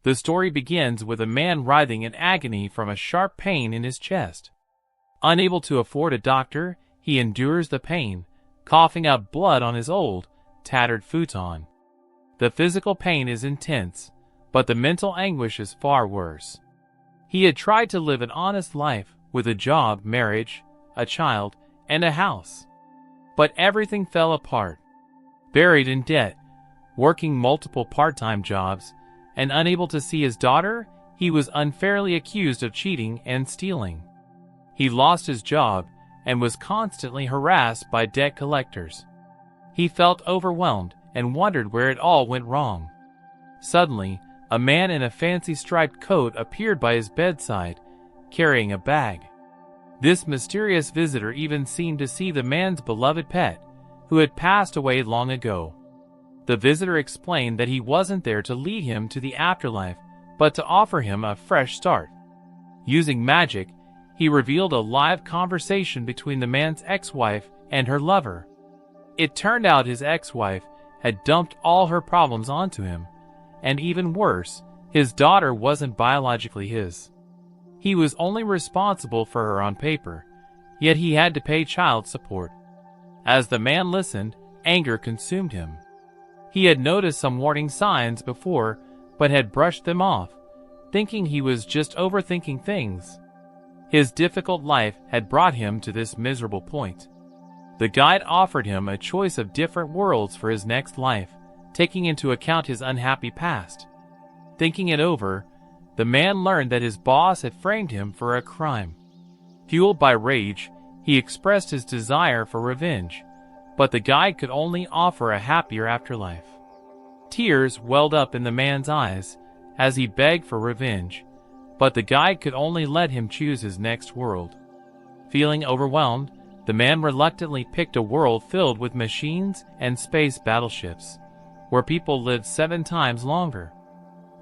The story begins with a man writhing in agony from a sharp pain in his chest. Unable to afford a doctor, he endures the pain, coughing up blood on his old, tattered futon. The physical pain is intense, but the mental anguish is far worse. He had tried to live an honest life with a job, marriage, a child, and a house. But everything fell apart. Buried in debt, working multiple part-time jobs, and unable to see his daughter, he was unfairly accused of cheating and stealing. He lost his job and was constantly harassed by debt collectors. He felt overwhelmed and wondered where it all went wrong. Suddenly, a man in a fancy striped coat appeared by his bedside, carrying a bag. This mysterious visitor even seemed to see the man's beloved pet, who had passed away long ago. The visitor explained that he wasn't there to lead him to the afterlife, but to offer him a fresh start. Using magic, he revealed a live conversation between the man's ex-wife and her lover. It turned out his ex-wife had dumped all her problems onto him, and even worse, his daughter wasn't biologically his. He was only responsible for her on paper, yet he had to pay child support. As the man listened, anger consumed him. He had noticed some warning signs before, but had brushed them off, thinking he was just overthinking things. His difficult life had brought him to this miserable point. The guide offered him a choice of different worlds for his next life, taking into account his unhappy past. Thinking it over, the man learned that his boss had framed him for a crime. Fueled by rage, he expressed his desire for revenge, but the guide could only offer a happier afterlife. Tears welled up in the man's eyes as he begged for revenge, but the guide could only let him choose his next world. Feeling overwhelmed, the man reluctantly picked a world filled with machines and space battleships, where people lived 7 times longer.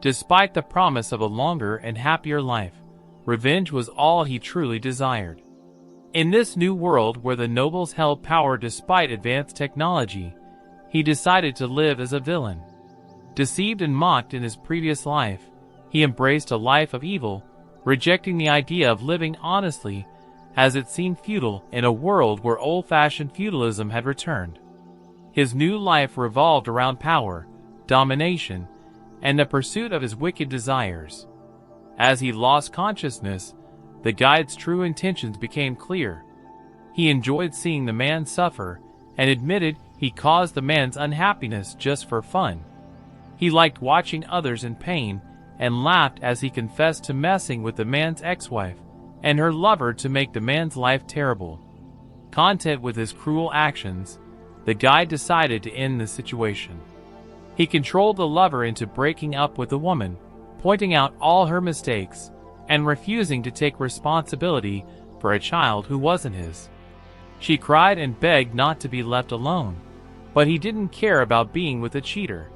Despite the promise of a longer and happier life, revenge was all he truly desired. In this new world where the nobles held power despite advanced technology, he decided to live as a villain. Deceived and mocked in his previous life, he embraced a life of evil, rejecting the idea of living honestly, as it seemed futile in a world where old-fashioned feudalism had returned. His new life revolved around power, domination, and the pursuit of his wicked desires. As he lost consciousness, the guide's true intentions became clear. He enjoyed seeing the man suffer and admitted he caused the man's unhappiness just for fun. He liked watching others in pain and laughed as he confessed to messing with the man's ex-wife and her lover to make the man's life terrible. Content with his cruel actions, the guide decided to end the situation. He controlled the lover into breaking up with the woman, pointing out all her mistakes, and refusing to take responsibility for a child who wasn't his. She cried and begged not to be left alone, but he didn't care about being with a cheater.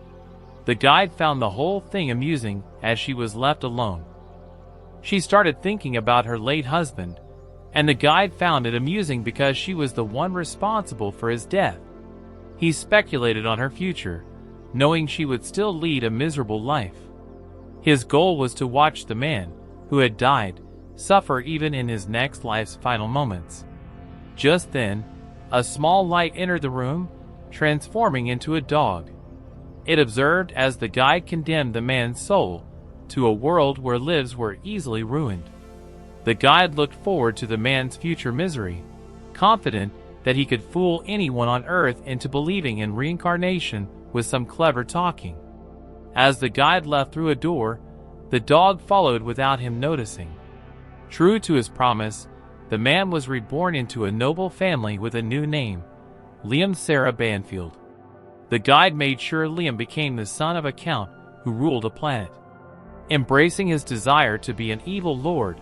The guide found the whole thing amusing as she was left alone. She started thinking about her late husband, and the guide found it amusing because she was the one responsible for his death. He speculated on her future, knowing she would still lead a miserable life. His goal was to watch the man, who had died, suffer even in his next life's final moments. Just then, a small light entered the room, transforming into a dog. It observed as the guide condemned the man's soul to a world where lives were easily ruined. The guide looked forward to the man's future misery, confident that he could fool anyone on Earth into believing in reincarnation with some clever talking. As the guide left through a door, the dog followed without him noticing. True to his promise, the man was reborn into a noble family with a new name, Liam Sarah Banfield. The guide made sure Liam became the son of a count who ruled a planet. Embracing his desire to be an evil lord,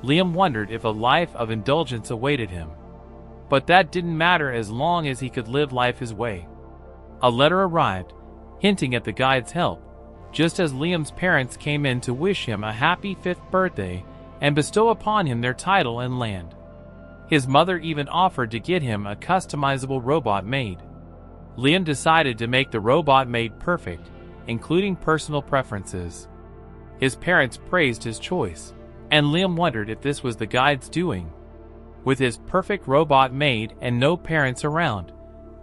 Liam wondered if a life of indulgence awaited him. But that didn't matter as long as he could live life his way. A letter arrived, hinting at the guide's help, just as Liam's parents came in to wish him a happy 5th birthday and bestow upon him their title and land. His mother even offered to get him a customizable robot made. Liam decided to make the robot made perfect, including personal preferences. His parents praised his choice, and Liam wondered if this was the guide's doing. With his perfect robot made and no parents around,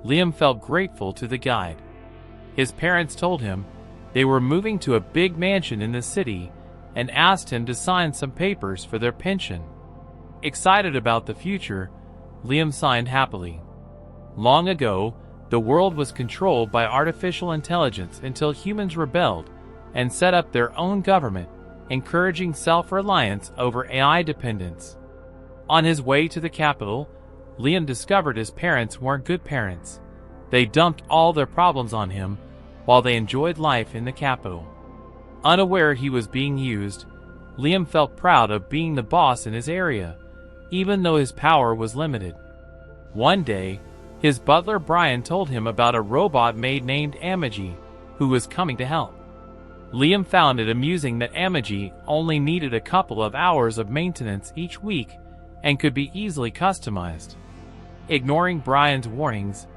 Liam felt grateful to the guide. His parents told him they were moving to a big mansion in the city and asked him to sign some papers for their pension. Excited about the future, Liam signed happily. Long ago, the world was controlled by artificial intelligence until humans rebelled and set up their own government, encouraging self-reliance over AI dependence. On his way to the capital, Liam discovered his parents weren't good parents. They dumped all their problems on him while they enjoyed life in the capital. Unaware he was being used, Liam felt proud of being the boss in his area, even though his power was limited. One day, his butler Brian told him about a robot maid named Amagi, who was coming to help. Liam found it amusing that Amagi only needed a couple of hours of maintenance each week and could be easily customized. Ignoring Brian's warnings,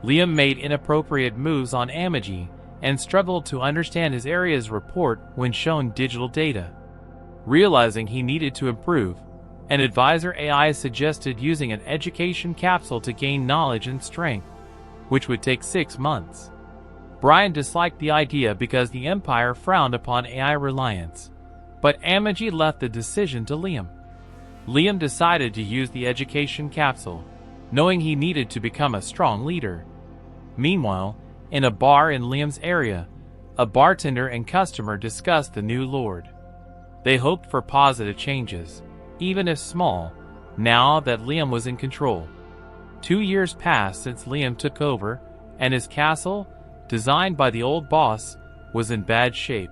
Liam made inappropriate moves on Amagi and struggled to understand his area's report when shown digital data. Realizing he needed to improve, an advisor AI suggested using an education capsule to gain knowledge and strength, which would take 6 months. Brian disliked the idea because the Empire frowned upon AI reliance, but Amagi left the decision to Liam. Liam decided to use the education capsule, knowing he needed to become a strong leader. Meanwhile, in a bar in Liam's area, a bartender and customer discussed the new lord. They hoped for positive changes, even if small, now that Liam was in control. 2 years passed since Liam took over, and his castle, designed by the old boss, was in bad shape.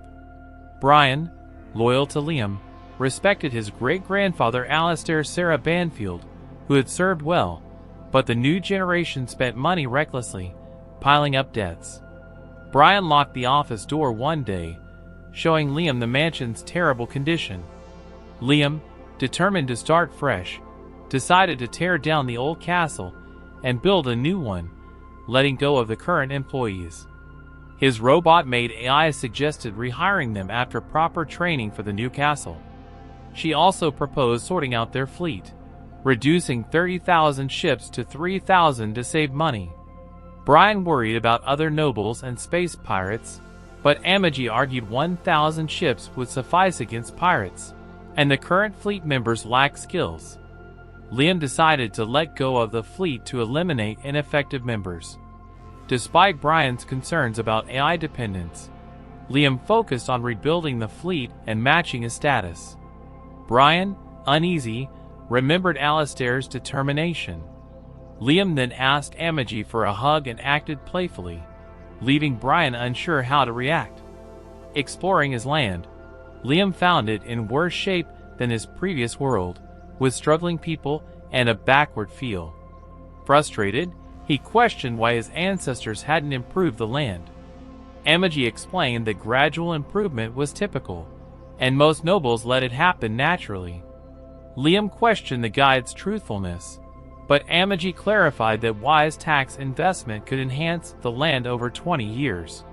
Brian, loyal to Liam, respected his great-grandfather Alastair Sarah Banfield, who had served well, but the new generation spent money recklessly, piling up debts. Brian locked the office door one day, showing Liam the mansion's terrible condition. Liam, determined to start fresh, decided to tear down the old castle and build a new one, letting go of the current employees. His robot-made AI suggested rehiring them after proper training for the new castle. She also proposed sorting out their fleet, reducing 30,000 ships to 3,000 to save money. Brian worried about other nobles and space pirates, but Amagi argued 1,000 ships would suffice against pirates, and the current fleet members lacked skills. Liam decided to let go of the fleet to eliminate ineffective members. Despite Brian's concerns about AI dependence, Liam focused on rebuilding the fleet and matching his status. Brian, uneasy, remembered Alastair's determination. Liam then asked Amagi for a hug and acted playfully, leaving Brian unsure how to react. Exploring his land, Liam found it in worse shape than his previous world, with struggling people and a backward feel. Frustrated, he questioned why his ancestors hadn't improved the land. Amagi explained that gradual improvement was typical, and most nobles let it happen naturally. Liam questioned the guide's truthfulness, but Amagi clarified that wise tax investment could enhance the land over 20 years.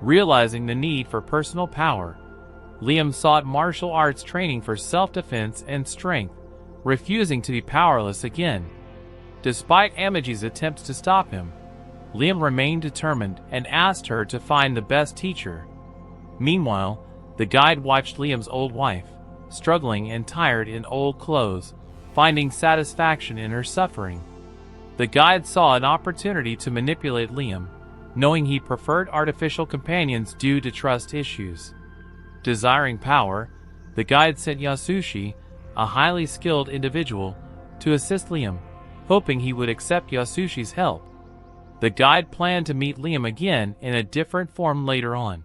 Realizing the need for personal power, Liam sought martial arts training for self-defense and strength, refusing to be powerless again. Despite Amagi's attempts to stop him, Liam remained determined and asked her to find the best teacher. Meanwhile, the guide watched Liam's old wife, struggling and tired in old clothes, finding satisfaction in her suffering. The guide saw an opportunity to manipulate Liam, knowing he preferred artificial companions due to trust issues. Desiring power, the guide sent Yasushi, a highly skilled individual, to assist Liam, hoping he would accept Yasushi's help. The guide planned to meet Liam again in a different form later on.